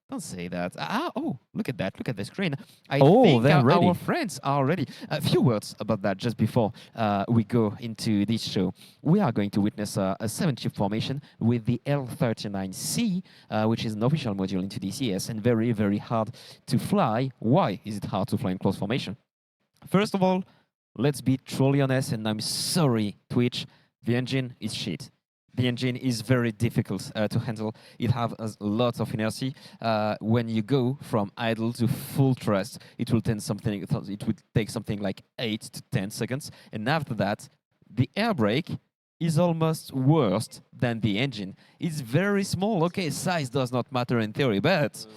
Don't say that. Oh, look at that. Look at the screen. I Oh, think they're our ready. friends are ready. A few words about that just before we go into this show. We are going to witness a seven-chip formation with the L39C, which is an official module into DCS and very, very hard to fly. Why is it hard to fly in close formation? First of all, let's be truly honest, and I'm sorry, Twitch, the engine is shit. The engine is very difficult to handle. It has lots of inertia. When you go from idle to full thrust, it will take something like 8 to 10 seconds, and after that, the air brake is almost worse than the engine. It's very small. Okay, size does not matter in theory, but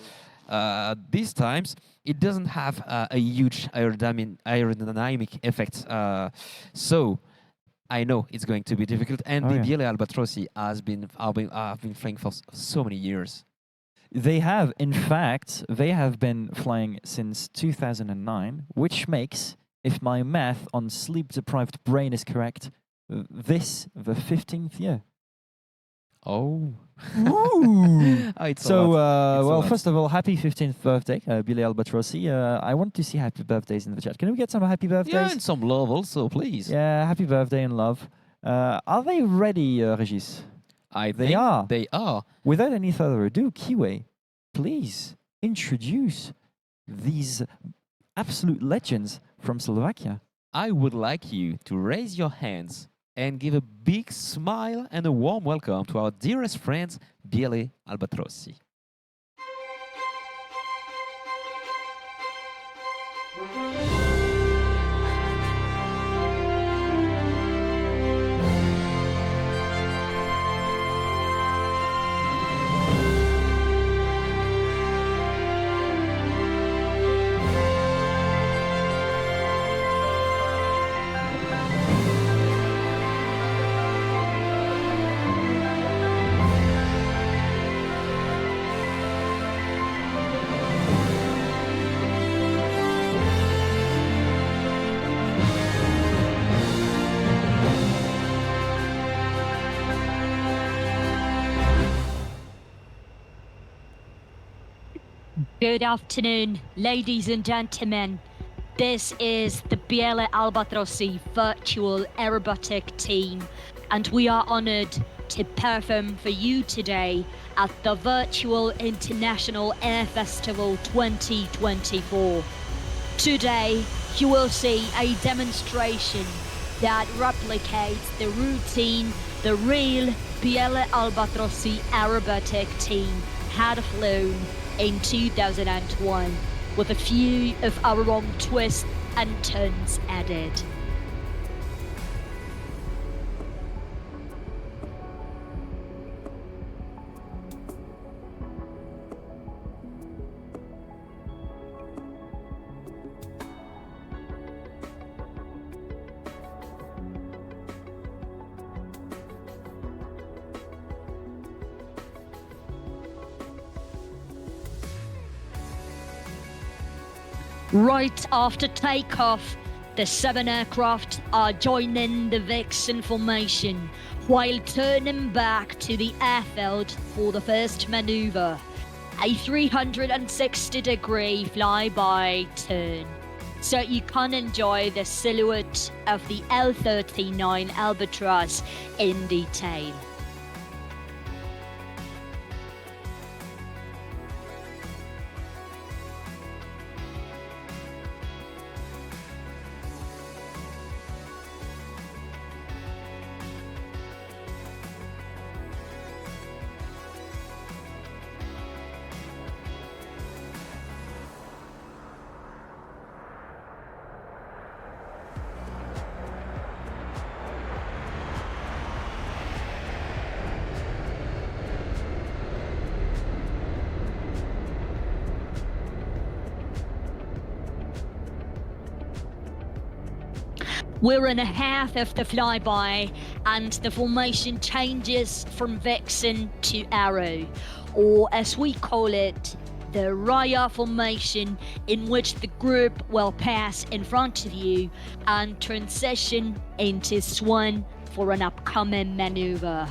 these times it doesn't have a huge aerodynamic effect. So I know it's going to be difficult, and the BLA Albatrossi have been flying for so many years. They have, in fact, they have been flying since 2009, which makes, if my math on sleep-deprived brain is correct, this the 15th year. Oh. So, well, first of all, happy 15th birthday, Billy Albatrossi. I want to see happy birthdays in the chat. Can we get some happy birthdays? Yeah, and some love also, please. Yeah, happy birthday and love. Are they ready, Regis? They think are. They are. Without any further ado, Kiwi, please introduce these absolute legends from Slovakia. I would like you to raise your hands and give a big smile and a warm welcome to our dearest friends, Biele Albatrossi. Good afternoon, ladies and gentlemen. This is the Biele Albatrossi Virtual Aerobatic Team, and we are honored to perform for you today at the Virtual International Air Festival 2024. Today, you will see a demonstration that replicates the routine the real Biele Albatrossi Aerobatic Team had flown in 2001, with a few of our own twists and turns added. Right after takeoff, the 7 aircraft are joining the Vixen formation while turning back to the airfield for the first maneuver, a 360-degree flyby turn, so you can enjoy the silhouette of the L39 Albatross in detail. We're in a half of the flyby, and the formation changes from Vixen to Arrow, or as we call it, the Raya formation, in which the group will pass in front of you and transition into Swan for an upcoming maneuver.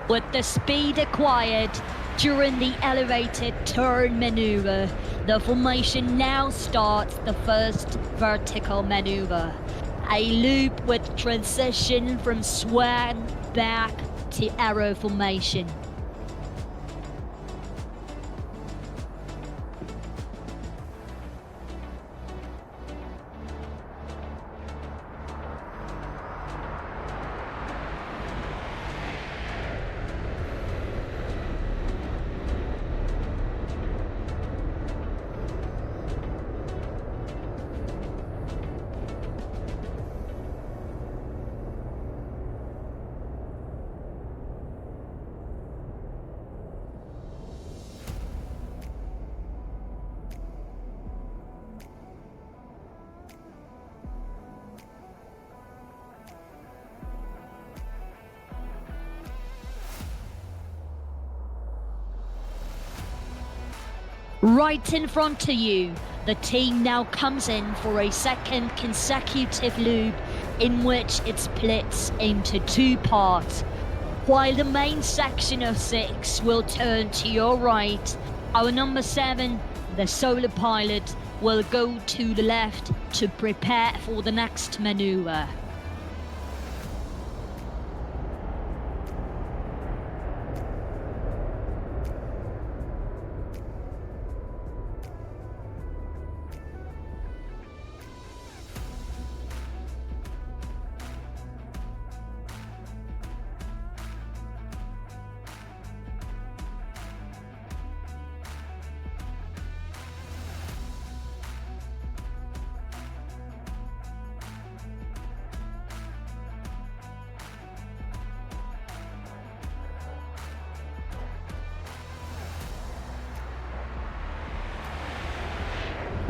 With the speed acquired during the elevated turn maneuver, the formation now starts the first vertical maneuver. A loop with transition from swan back to arrow formation. Right in front of you, the team now comes in for a second consecutive loop in which it splits into two parts. While the main section of 6 will turn to your right, our number 7, the Solar Pilot, will go to the left to prepare for the next maneuver.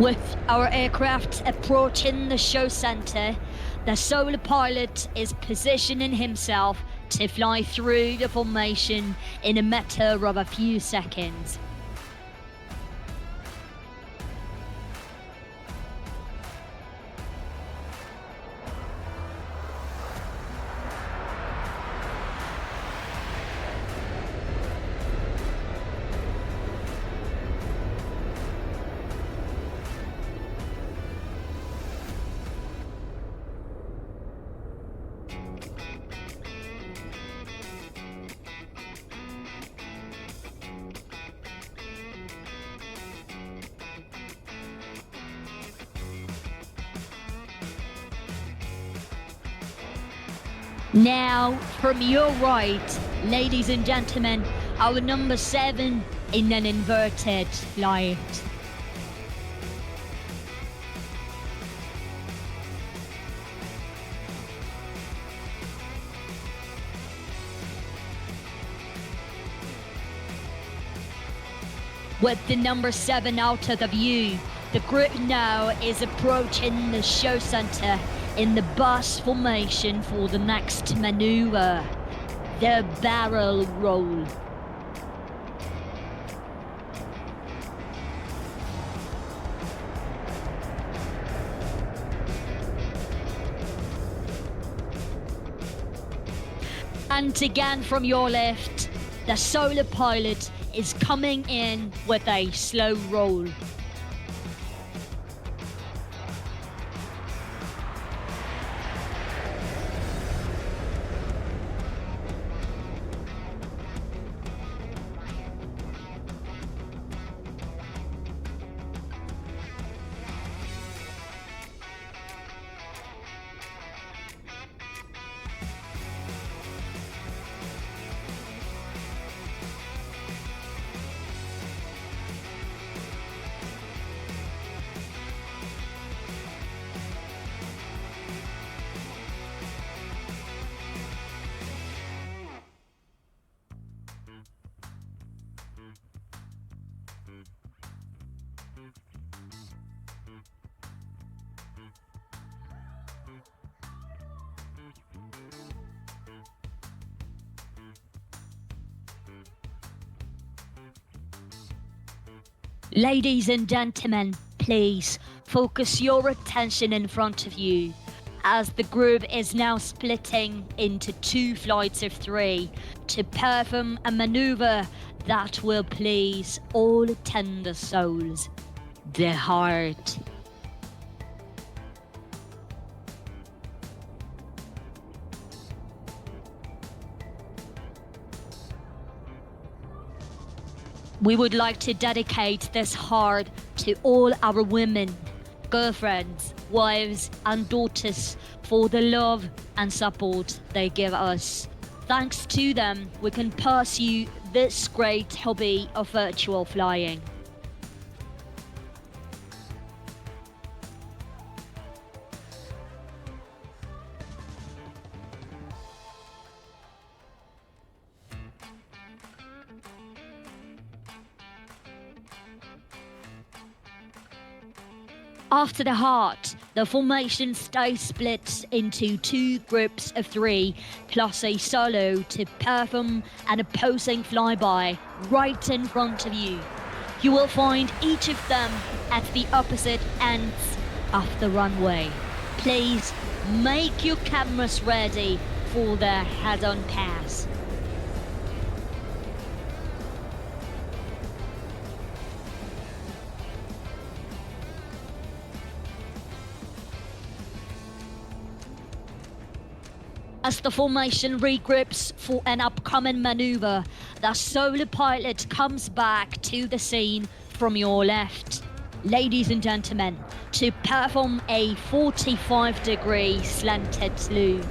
With our aircraft approaching the show center, the Solar Pilot is positioning himself to fly through the formation in a matter of a few seconds. Now, from your right, ladies and gentlemen, our number 7 in an inverted flight. With the number 7 out of the view, the group now is approaching the show center in the bus formation for the next maneuver, the barrel roll. And again from your left, the Solar Pilot is coming in with a slow roll. Ladies and gentlemen, please focus your attention in front of you as the group is now splitting into 2 flights of 3 to perform a maneuver that will please all tender souls, the heart. We would like to dedicate this heart to all our women, girlfriends, wives and daughters for the love and support they give us. Thanks to them, we can pursue this great hobby of virtual flying. After the heart, the formation stays split into 2 groups of 3 plus a solo to perform an opposing flyby right in front of you. You will find each of them at the opposite ends of the runway. Please make your cameras ready for the head-on pass. As the formation regroups for an upcoming maneuver, the solo pilot comes back to the scene from your left. Ladies and gentlemen, to perform a 45-degree slanted loop.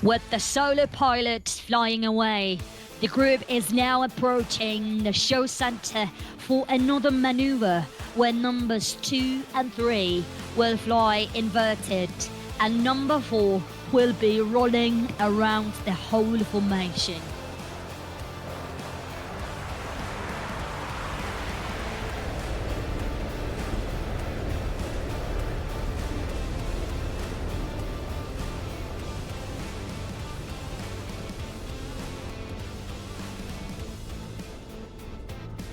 With the solo pilot flying away, the group is now approaching the show center for another maneuver where numbers 2 and 3 will fly inverted and number 4 will be rolling around the whole formation.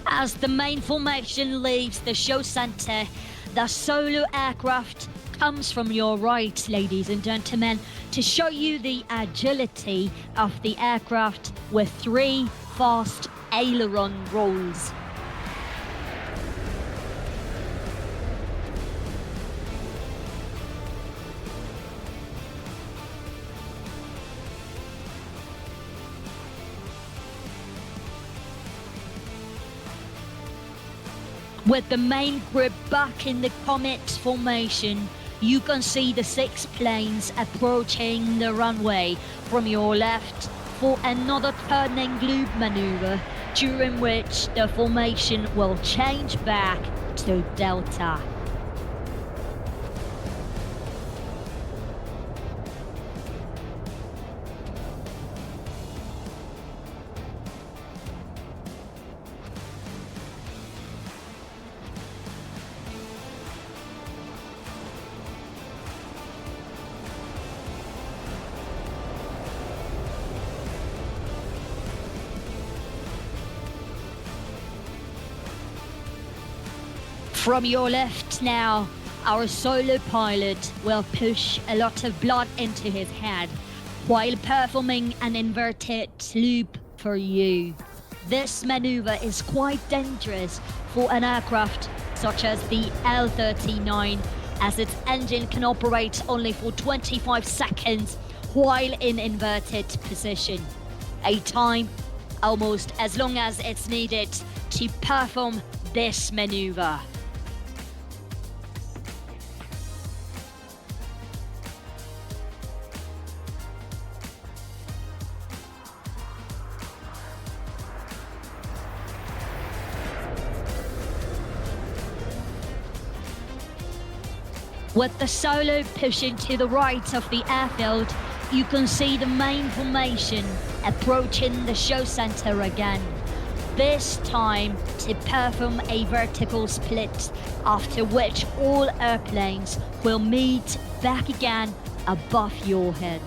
As the main formation leaves the show center, the solo aircraft comes from your right, ladies and gentlemen, to show you the agility of the aircraft with 3 fast aileron rolls. With the main group back in the Comet formation, you can see the 6 planes approaching the runway from your left for another turning loop maneuver, during which the formation will change back to Delta. From your left now, our solo pilot will push a lot of blood into his head while performing an inverted loop for you. This maneuver is quite dangerous for an aircraft such as the L-39, as its engine can operate only for 25 seconds while in inverted position, a time almost as long as it's needed to perform this maneuver. With the solo pushing to the right of the airfield, you can see the main formation approaching the show center again. This time to perform a vertical split, after which all airplanes will meet back again above your head.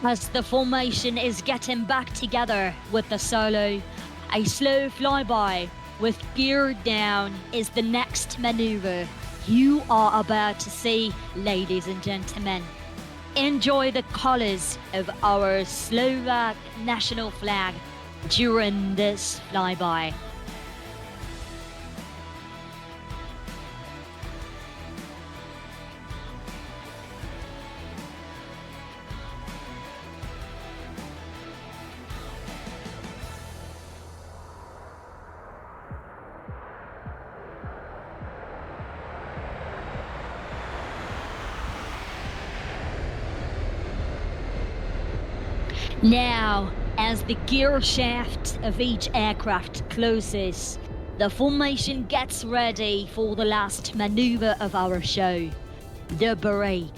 As the formation is getting back together with the solo, a slow flyby with gear down is the next maneuver you are about to see, ladies and gentlemen. Enjoy the colors of our Slovak national flag during this flyby. Now, as the gear shaft of each aircraft closes, the formation gets ready for the last maneuver of our show, the break.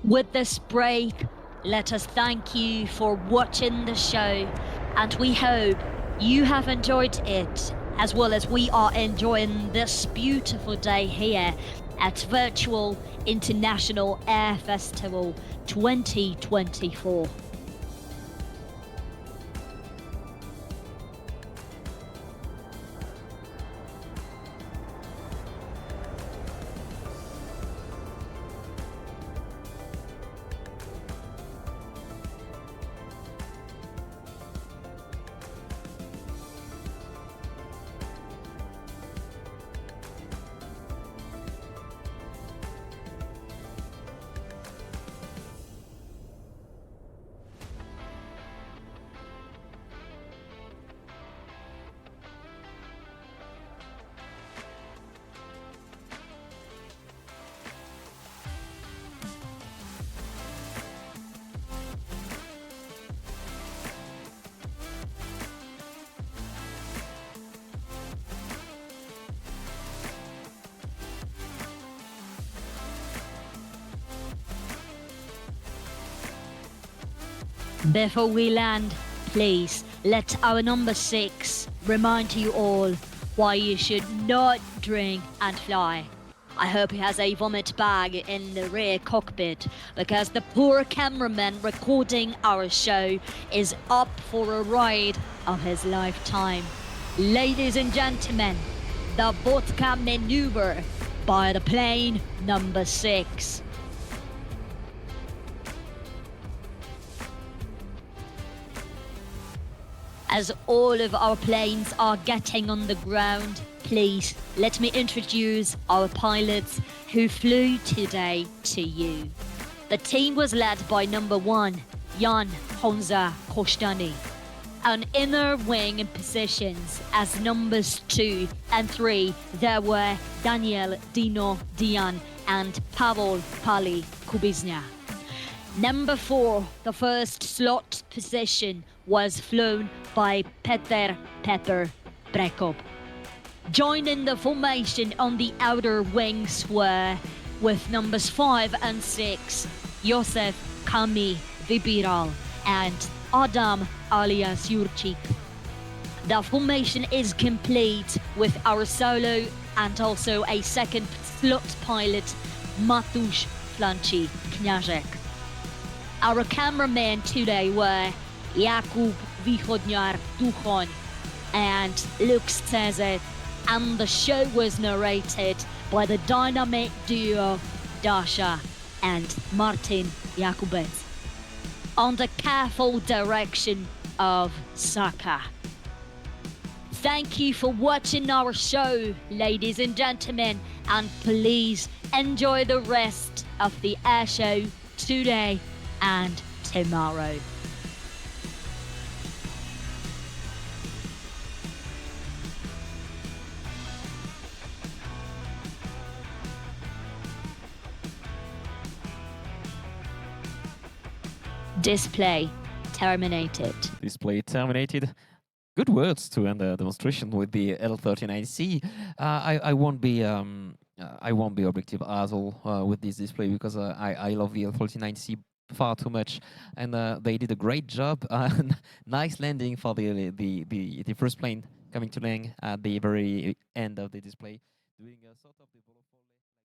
With this break, let us thank you for watching the show, and we hope you have enjoyed it as well as we are enjoying this beautiful day here at Virtual International Air Festival 2024. Before we land, please let our number 6 remind you all why you should not drink and fly. I hope he has a vomit bag in the rear cockpit because the poor cameraman recording our show is up for a ride of his lifetime. Ladies and gentlemen, the vodka maneuver by the plane number 6. As all of our planes are getting on the ground, please let me introduce our pilots who flew today to you. The team was led by number 1, Jan Honza Kostani. On inner wing positions as numbers 2 and 3, there were Daniel Dino Dian and Pavel Pali Kubiznia. Number 4, the first slot position was flown by Peter Pepper Brekop. Joining the formation on the outer wings were, with numbers 5 and 6, Josef Kami Vibiral and Adam alias Jurczyk. The formation is complete with our solo and also a second slot pilot, Matusz Flanci Kniażek. Our cameramen today were Jakub Wychodniar Duchon and Luke Cezet, and the show was narrated by the dynamic duo Dasha and Martin Jakubet, under careful direction of Saka. Thank you for watching our show, ladies and gentlemen, and please enjoy the rest of the air show today and tomorrow. Display terminated. Display terminated. Good words to end the demonstration with the L39C. I won't be objective at all with this display because I love the L39C far too much, and they did a great job. Nice landing for the first plane coming to land at the very end of the display, doing a sort of development.